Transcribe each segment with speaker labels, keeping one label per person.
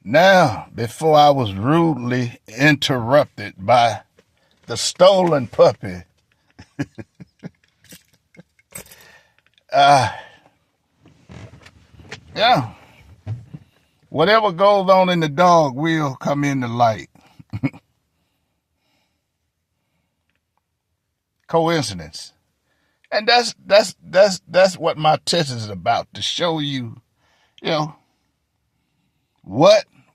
Speaker 1: Now, before I was rudely interrupted by the stolen puppy, yeah, whatever goes on in the dog will come into light. Coincidence. And that's what my test is about, to show you, you know,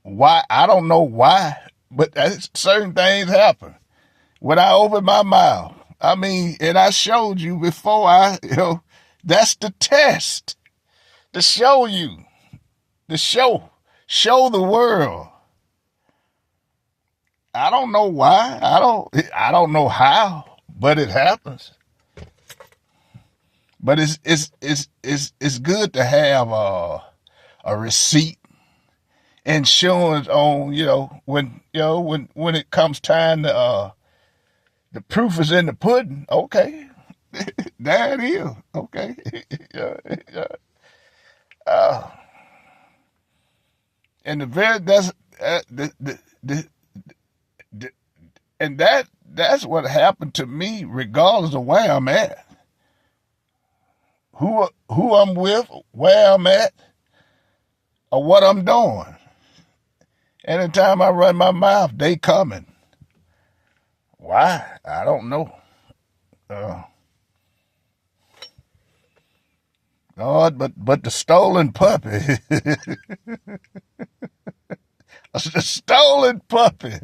Speaker 1: why, I don't know why, but certain things happen. When I open my mouth, and I showed you before that's the test, to show you, to show the world. I don't know why. I don't know how, but it happens. But it's good to have a receipt, insurance on, when it comes time to the proof is in the pudding. Okay, there it is. Okay, and that's what happened to me, regardless of where I'm at, who I'm with, where I'm at, or what I'm doing. Anytime I run my mouth, they coming. Why? I don't know. God, but the stolen puppy, the stolen puppy.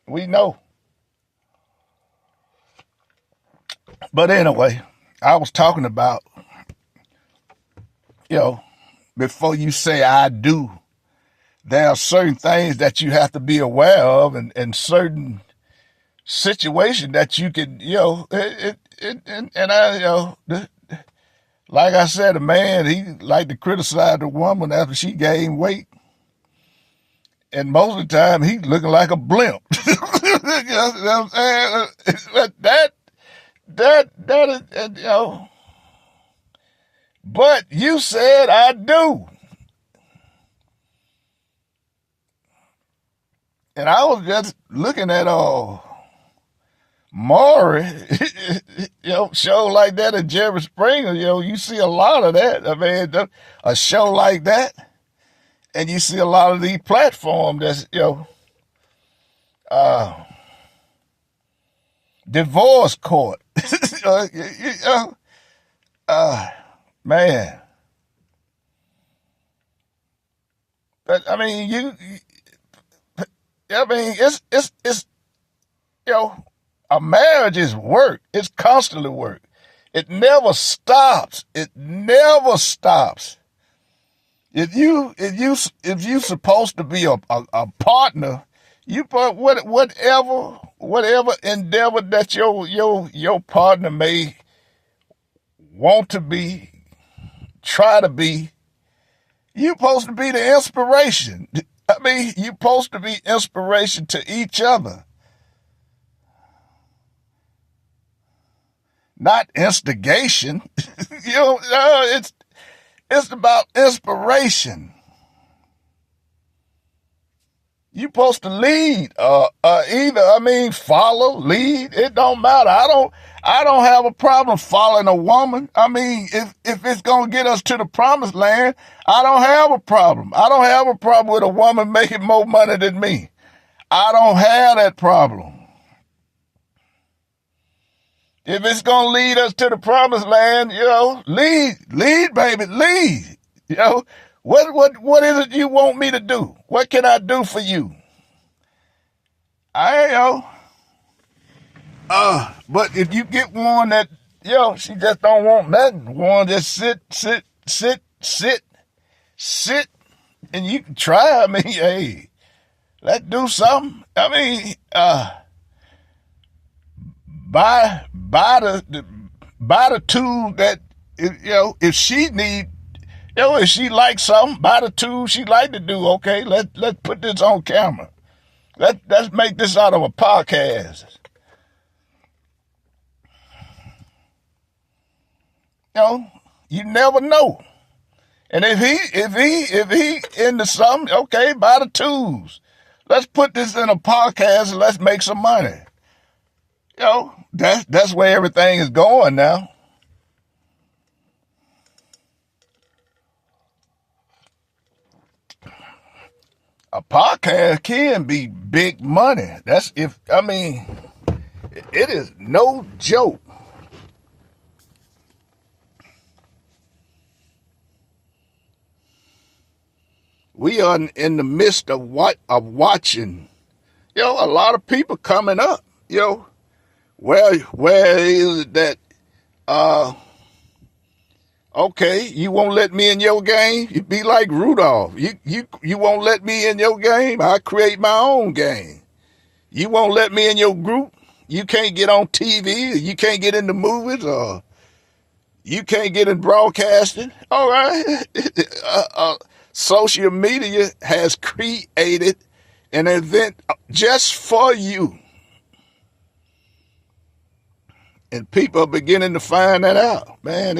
Speaker 1: We know. But anyway, I was talking about, before you say I do, there are certain things that you have to be aware of, and certain situations that you can, like I said, a man, he like to criticize the woman after she gained weight. And most of the time, he's looking like a blimp. You know what I'm saying? That is, but you said I do. And I was just looking at Maury, show like that at Jerry Springer, you see a lot of that. A show like that, and you see a lot of these platforms that's, divorce court. Man. But it's a marriage is work. It's constantly work. It never stops. It never stops. If you supposed to be a partner, you put whatever endeavor that your partner may want to be, try to be, you supposed to be the inspiration. You supposed to be inspiration to each other. Not instigation. It's about inspiration. You supposed to lead, follow, lead. It don't matter. I don't have a problem following a woman. If it's gonna get us to the promised land, I don't have a problem. I don't have a problem with a woman making more money than me. I don't have that problem. If it's gonna lead us to the promised land, lead, baby, lead. What is it you want me to do? What can I do for you? But if you get one that, she just don't want nothing, one just sit, and you can try. Hey, let's do something. Buy the tool that, if she need, if she likes something, buy the tool she like to do. Okay, let's put this on camera. Let's make this out of a podcast. You never know. And if he into something, okay, buy the tools. Let's put this in a podcast and let's make some money. That's where everything is going now. A podcast can be big money. It is no joke. We are in the midst of watching, a lot of people coming up, where is it that, okay, you won't let me in your game? You be like Rudolph. You won't let me in your game? I create my own game. You won't let me in your group? You can't get on TV, you can't get in the movies, or you can't get in broadcasting. All right. Social media has created an event just for you. And people are beginning to find that out. Man,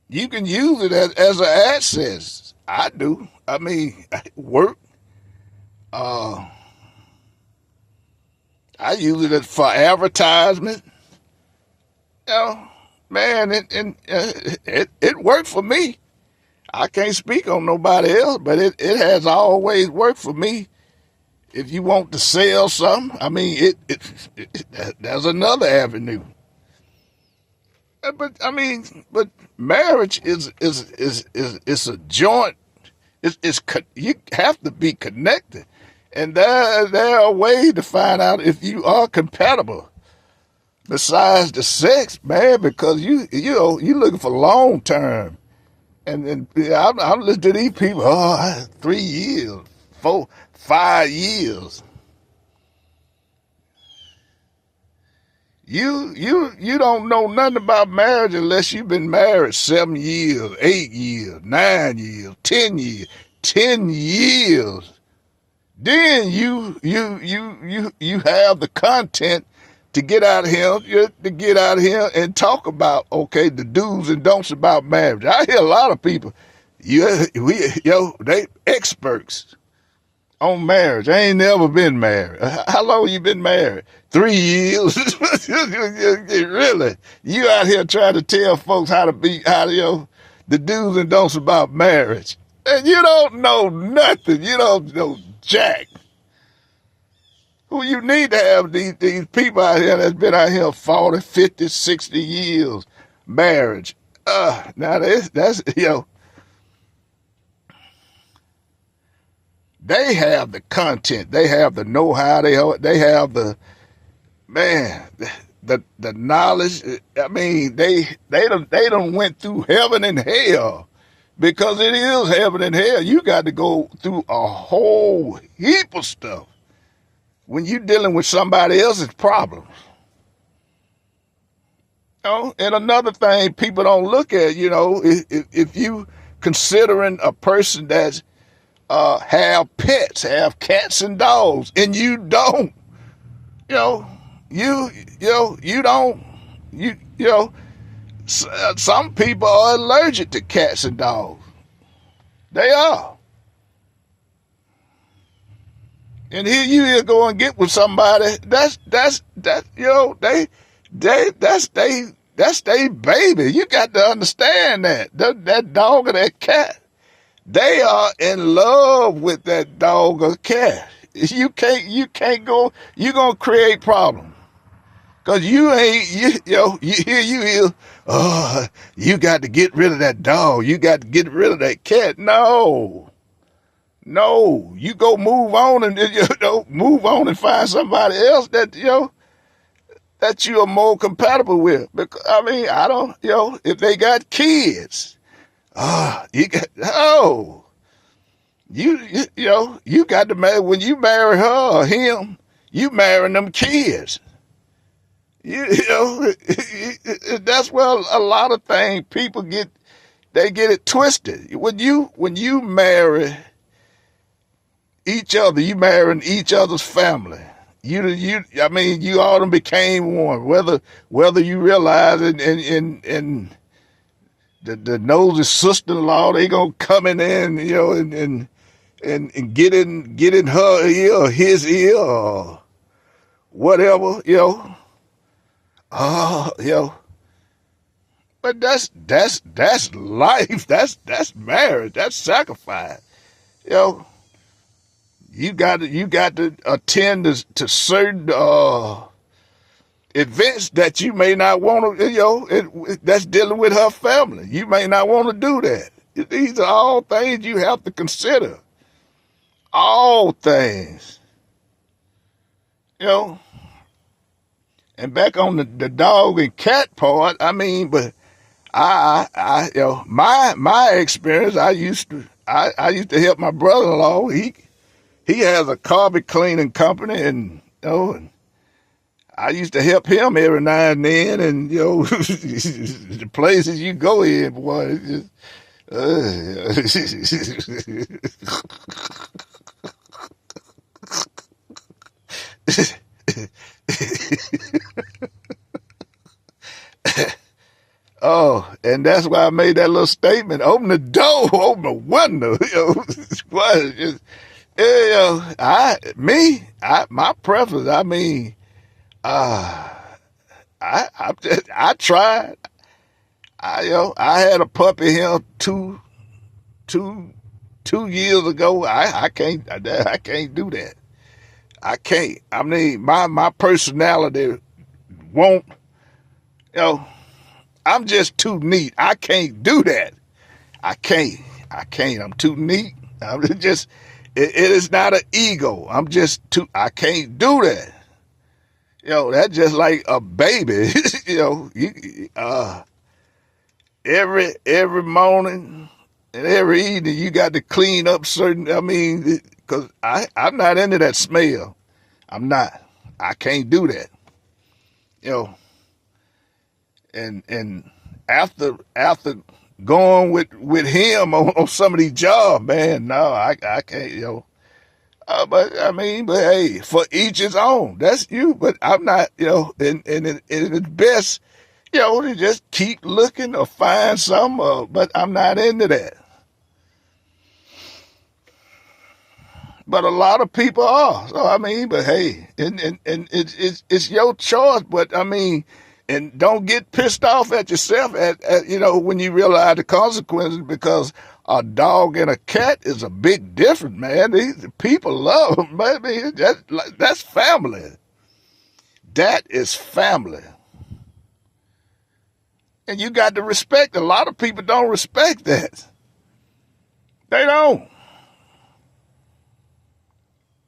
Speaker 1: you can use it as an asset. I do. Work. I use it for advertisement. Man, it worked for me. I can't speak on nobody else, but it has always worked for me. If you want to sell something, there's another avenue. But marriage is a joint. You have to be connected, and there are ways to find out if you are compatible. Besides the sex, man, because you looking for long term, and I'm listening to these people. 3 years, 4, 5 years. You don't know nothing about marriage unless you've been married 7 years, 8 years, 9 years, 10 years, 10 years. Then you have the content to get out here and talk about, okay, the do's and don'ts about marriage. I hear a lot of people, they experts on marriage. I ain't never been married. How long you been married? 3 years. Really? You out here trying to tell folks the do's and don'ts about marriage. And you don't know nothing. You don't know jack. Who you need to have these people out here that's been out here 40, 50, 60 years marriage. Now that's they have the content, they have the know-how, they have the knowledge. They done went through heaven and hell, because it is heaven and hell. You got to go through a whole heap of stuff when you're dealing with somebody else's problems. And another thing people don't look at, if you considering a person that's have pets, have cats and dogs, and you don't, some people are allergic to cats and dogs. They are. And here you is go and get with somebody that's they baby. You got to understand that dog or that cat, they are in love with that dog or cat. You can't go. You're gonna create problems, cause you got to get rid of that dog. You got to get rid of that cat. No, you go move on and find somebody else that you are more compatible with. Because I don't, if they got kids, you got to marry. When you marry her or him, you marrying them kids. That's where a lot of things people get it twisted. When you marry each other, you marrying each other's family. I mean, you all done became one. Whether you realize it, and the nosy sister-in-law, they gonna come in there and and get in her ear or his ear or whatever, you know. But that's life. That's marriage. That's sacrifice. You know, you got to attend to certain events that you may not want to. That's dealing with her family. You may not want to do that. These are all things you have to consider. All things. And back on the dog and cat part, I mean, but my experience, I used to help my brother-in-law. He has a carpet cleaning company, and and I used to help him every now and then, and the places you go in, boy, it's just, oh, and that's why I made that little statement. Open the door, open the window. My preference. I mean, I tried. I had a puppy here two years ago. I can't do that. I can't. I mean, my personality won't. I'm just too neat. I can't do that. I can't. I'm too neat. I'm just. It is not an ego. I'm just too. I can't do that. That's just like a baby. Every morning and every evening you got to clean up certain. I mean, because I'm not into that smell. I'm not. I can't do that. And after going with him on some of these jobs, man, no, I can't, but hey, for each his own. That's you, but I'm not, and it's best, to just keep looking or find some, but I'm not into that. But a lot of people are. So but hey, and it's your choice. But and don't get pissed off at yourself at when you realize the consequences, because a dog and a cat is a big difference, man. These people love them, baby. That's family. That is family. And you got to respect. A lot of people don't respect that. They don't.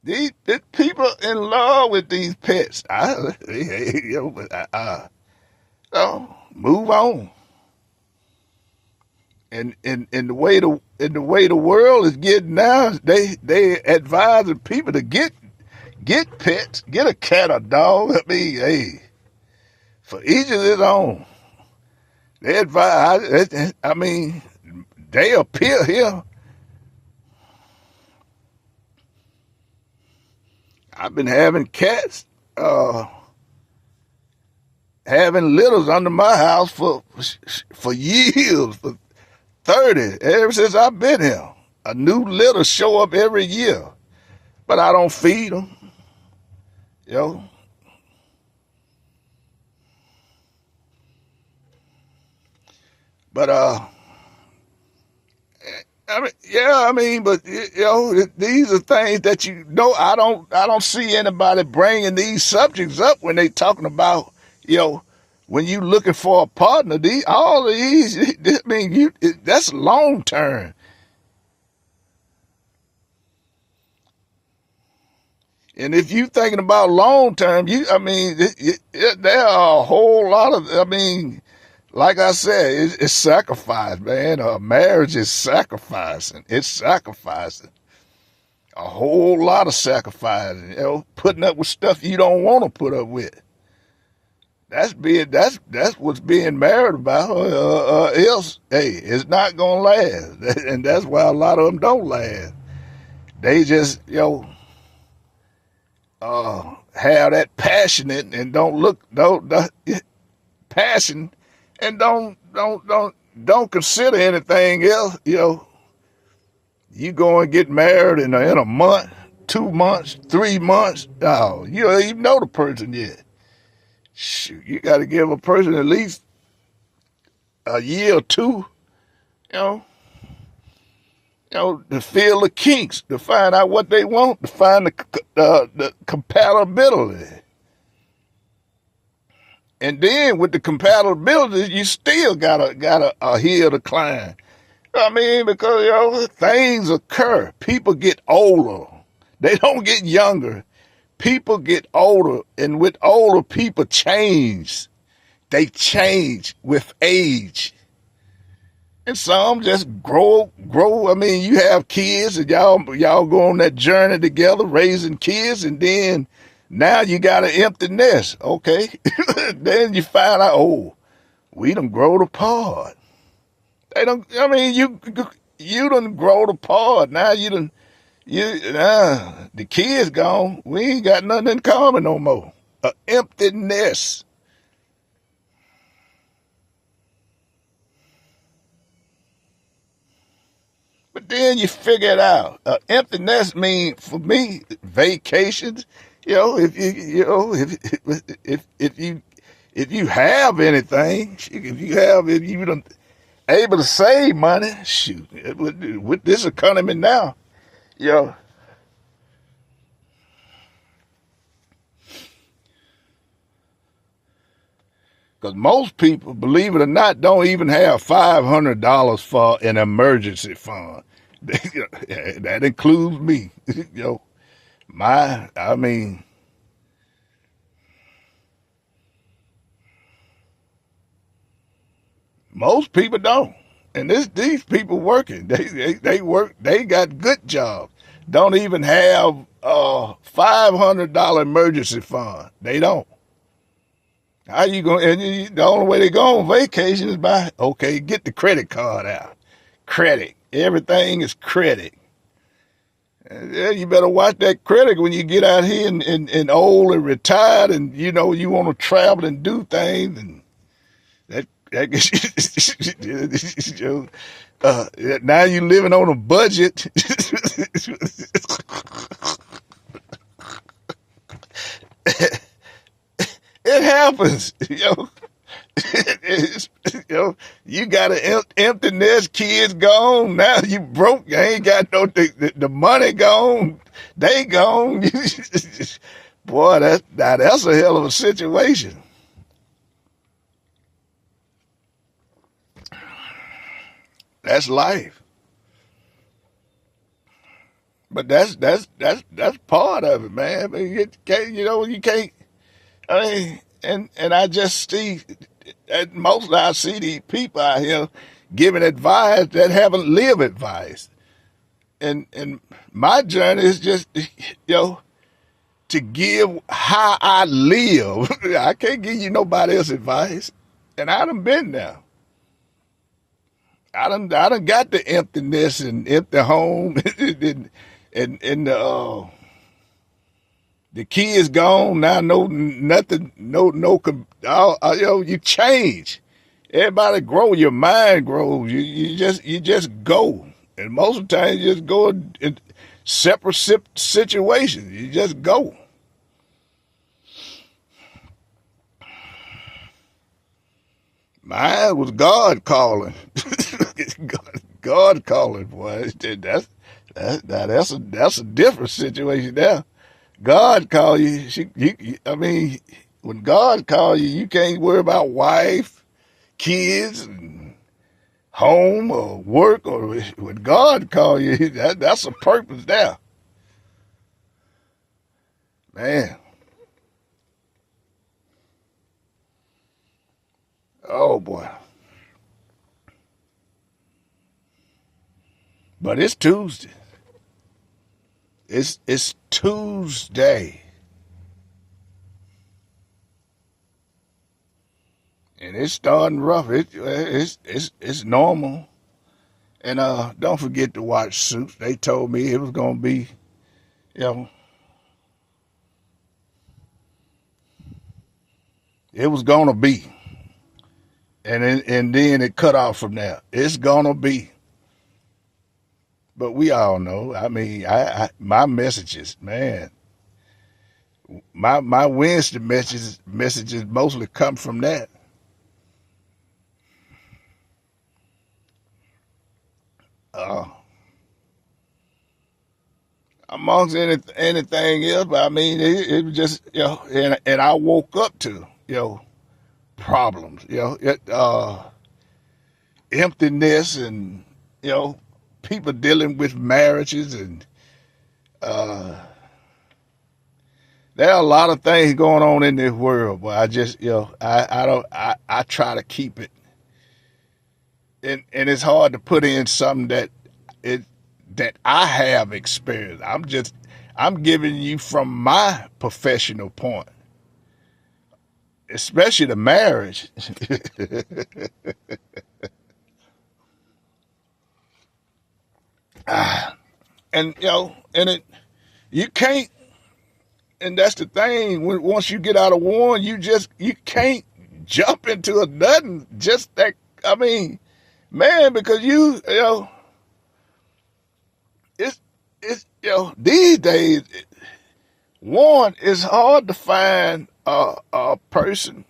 Speaker 1: These people in love with these pets. So move on. And the way the world is getting now, they advising people to get pets, get a cat or dog. Hey, for each of his own. They advise. They appear here. I've been having cats, having litters under my house for years, for 30, ever since I've been here. A new litter show up every year, but I don't feed them, But but these are things that I don't see anybody bringing these subjects up when they talking about, when you looking for a partner. All of these, that's long term. And if you thinking about long term, there are a whole lot of, like I said, it's sacrifice, man. Marriage is sacrificing. It's sacrificing. A whole lot of sacrificing. Putting up with stuff you don't want to put up with. That's what's being married about. Else, hey, it's not gonna last, and that's why a lot of them don't last. They just, have that passionate and don't passion, and don't consider anything else. You go and get married in a month, 2 months, 3 months. Oh, you don't even know the person yet. Shoot, you got to give a person at least a year or two, you know, to feel the kinks, to find out what they want, to find the compatibility. And then with the compatibility, you still got a hill to climb. I mean, because, things occur. People get older. They don't get younger. People get older, and with older people change. They change with age. And some just grow. I mean, you have kids and y'all go on that journey together, raising kids, and then now you got an empty nest. Okay. Then you find out, oh, we done growed apart. They don't, I mean, you done growed apart. Now the kids gone. We ain't got nothing in common no more. An empty nest. But then you figure it out. Empty nest mean for me vacations. If you have anything, if you done able to save money, shoot, with this economy now, because most people, believe it or not, don't even have $500 for an emergency fund. That includes me. I mean, most people don't. And these people working, they work, they got good jobs. Don't even have $500 emergency fund. They don't. How you going? And the only way they go on vacation is by, okay, get the credit card out. Credit. Everything is credit. Yeah, you better watch that credit when you get out here and old and retired, and you want to travel and do things, and that now you living on a budget. It happens, you got an empty nest, kids gone. Now you broke. You ain't got the money gone. They gone. Boy, that's a hell of a situation. That's life. But that's part of it, man. I mean, you can't. I mean, and I just see, and mostly I see these people out here giving advice that haven't lived advice. And my journey is just, to give how I live. I can't give you nobody else's advice. And I done been there. I done got the emptiness and empty home and the kids gone now. No nothing. You change. Everybody grow. Your mind grows. You just go. And most of the time, you just go in separate situations. You just go. Mine was God calling. God calling, boy. That's a different situation there. God call you. I mean, when God call you, you can't worry about wife, kids, and home or work. Or when God call you, that's a purpose there, man. Oh boy. But it's Tuesday. It's Tuesday. And it's starting rough. It's normal. And don't forget to watch Suits. They told me it was gonna be, you know, It was gonna be, and then it cut off from there. It's gonna be. But we all know. I mean, my messages, man. My Wednesday messages mostly come from that. Uh, Amongst anything else, but I mean, it was just and I woke up to problems, emptiness, and people dealing with marriages, and there are a lot of things going on in this world. But I just I try to keep it, and it's hard to put in something that I have experienced. I'm giving you from my professional point, especially the marriage. And you can't, and that's the thing. Once you get out of one, you can't jump into a nothing. Just that, I mean, man, because it's these days, one, it's hard to find a person,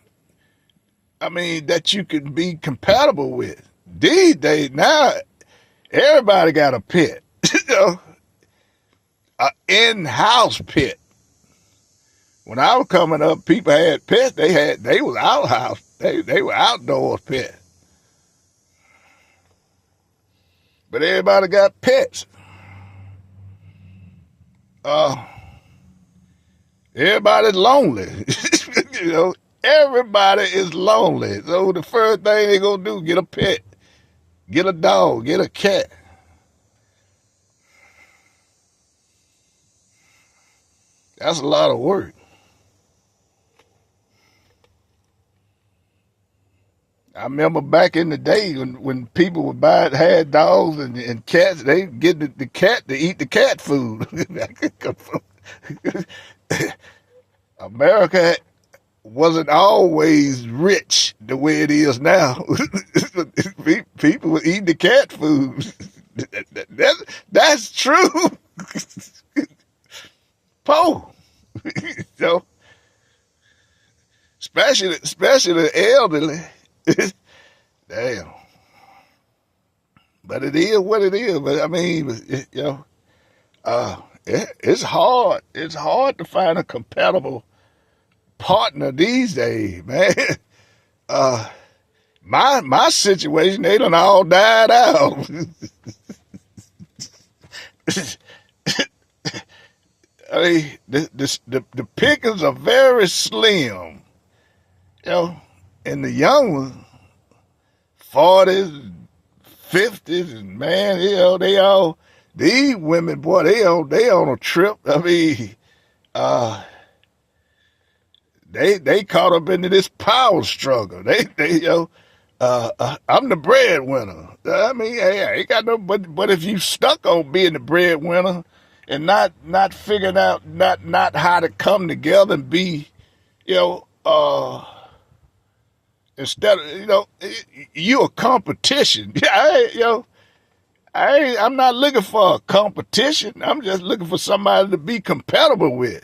Speaker 1: I mean, that you can be compatible with. These days now, everybody got a pet, an in-house pet. When I was coming up, people had pets. They was outhouse. They were outdoors pets. But everybody got pets. Everybody's lonely. Everybody is lonely. So the first thing they gonna do, get a pet, get a dog, get a cat. That's a lot of work. I remember back in the day when people would had dogs and cats, they get the cat to eat the cat food. America wasn't always rich the way it is now. People were eating the cat food. That's true. Poe. Especially the elderly. Damn. But it is what it is. But I mean, it's hard. It's hard to find a compatible partner these days, man. My situation, they done all died out. I mean, the pickings are very slim, and the young ones, 40s, 50s, and man, these women, boy, they on a trip. I mean, they caught up into this power struggle. I'm the breadwinner. I mean, hey, I ain't got no, but if you stuck on being the breadwinner and not figuring out not how to come together and be, instead of, you a competition. I'm not looking for a competition. I'm just looking for somebody to be compatible with.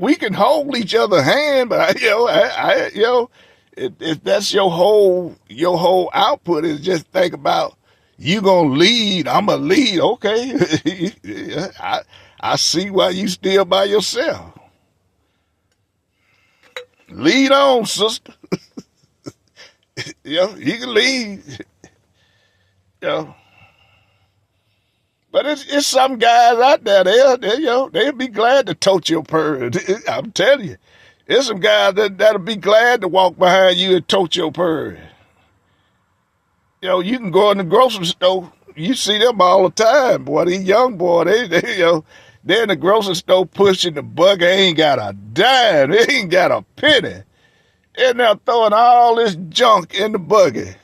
Speaker 1: We can hold each other's hand, but if that's your whole output is just think about you gonna lead, I'm gonna lead. Okay, I see why you still by yourself. Lead on, sister. You can lead. But it's some guys out there, they'll be glad to tote your purse. I'm telling you. There's some guys that'll be glad to walk behind you and tote your purse. You can go in the grocery store. You see them all the time, boy. These young boys, they're in the grocery store pushing the buggy. They ain't got a dime. They ain't got a penny. And they're throwing all this junk in the buggy.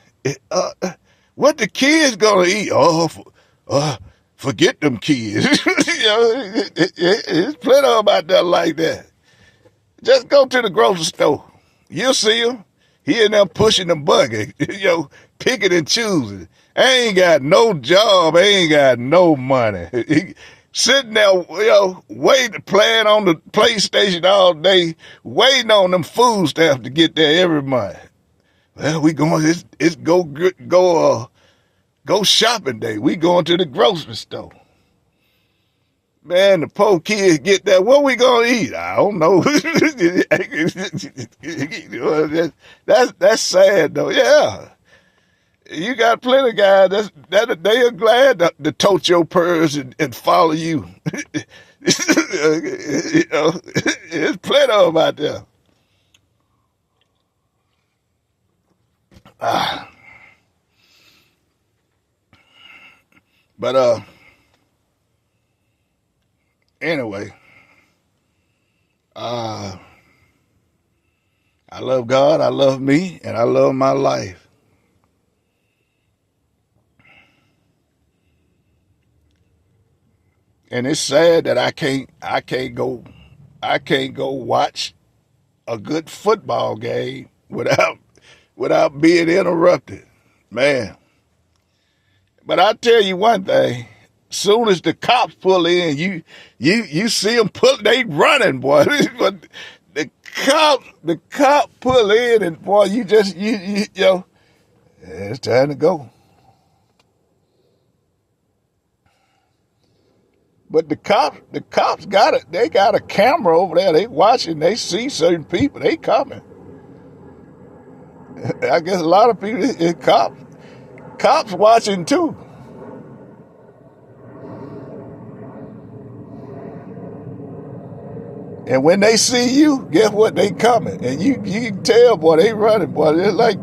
Speaker 1: What the kids gonna eat? Forget them kids. There's plenty of them out there like that. Just go to the grocery store. You'll see him. He in there pushing the buggy, picking and choosing. Ain't got no job, ain't got no money. He sitting there, waiting, playing on the PlayStation all day, waiting on them food stamps to get there every month. Well, we going, it's go shopping day. We going to the grocery store. Man, the poor kids get that. What we gonna eat? I don't know. That's sad though. Yeah, you got plenty of guys that they are glad to tote your purse and follow you. There's plenty of them out there. But anyway, I love God, I love me, and I love my life. And it's sad that I can't go watch a good football game without being interrupted, man. But I tell you one thing. Soon as the cops pull in, you see them they running, boy. But the cop pull in, and boy, it's time to go. But the cops got it. They got a camera over there. They watching. They see certain people. They coming. I guess a lot of people, cops watching too. And when they see you, guess what? They coming, and you can tell, boy, they running, boy. They're like,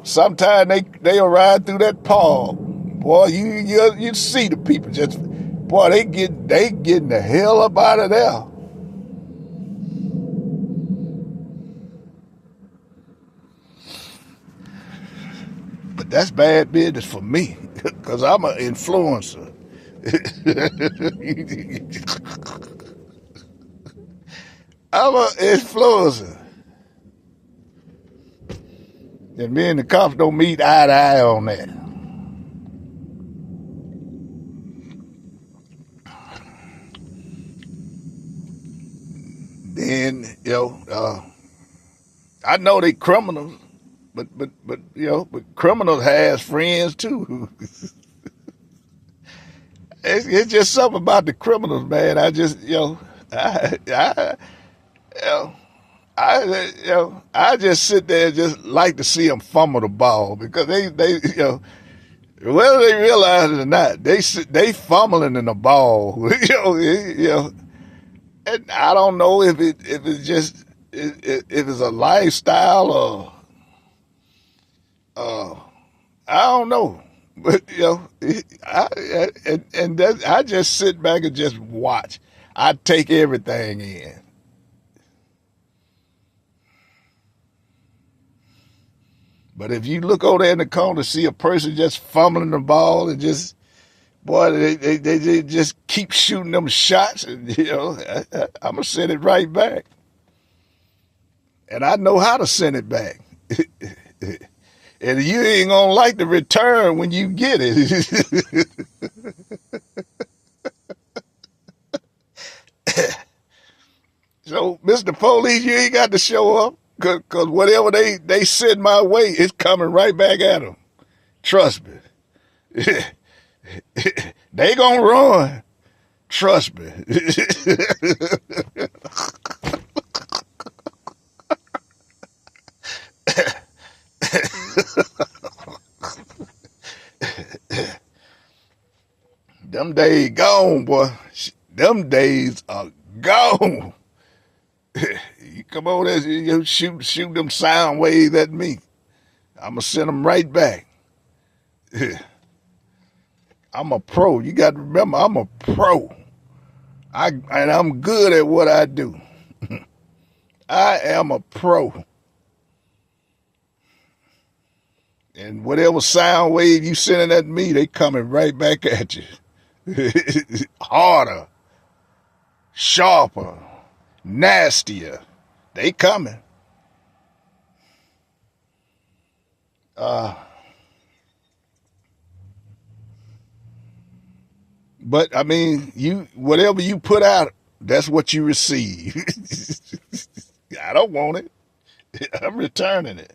Speaker 1: sometimes they'll ride through that park, boy. You see the people just, boy, they getting the hell up out of there. But that's bad business for me, because I'm an influencer. I'm an influencer. And me and the cops don't meet eye to eye on that. Then, I know they criminals, but criminals has friends too. It's just something about the criminals, man. I just, I just sit there and just like to see them fumble the ball, because they whether they realize it or not, they fumbling in the ball, and I don't know if it's just if it's a lifestyle or I don't know, but I just sit back and just watch. I take everything in. But if you look over there in the corner, see a person just fumbling the ball and just, boy, they just keep shooting them shots, and I'm gonna send it right back, and I know how to send it back. And you ain't gonna like the return when you get it. So, Mr. Police, you ain't got to show up, because whatever they send my way, it's coming right back at them. Trust me. They gonna run. Trust me. Them days gone, boy. Them days are gone. You come over there, you shoot them sound waves at me, I'm gonna send them right back. I'm a pro. You got to remember, I'm a pro. And I'm good at what I do. I am a pro. And whatever sound wave you sending at me, they coming right back at you. Harder, sharper, nastier. They coming. Uh, but I mean, whatever you put out, that's what you receive. I don't want it. I'm returning it.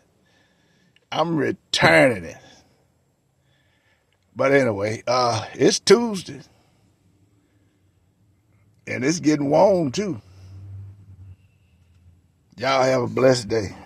Speaker 1: I'm returning it. But anyway, it's Tuesday. And it's getting warm too. Y'all have a blessed day.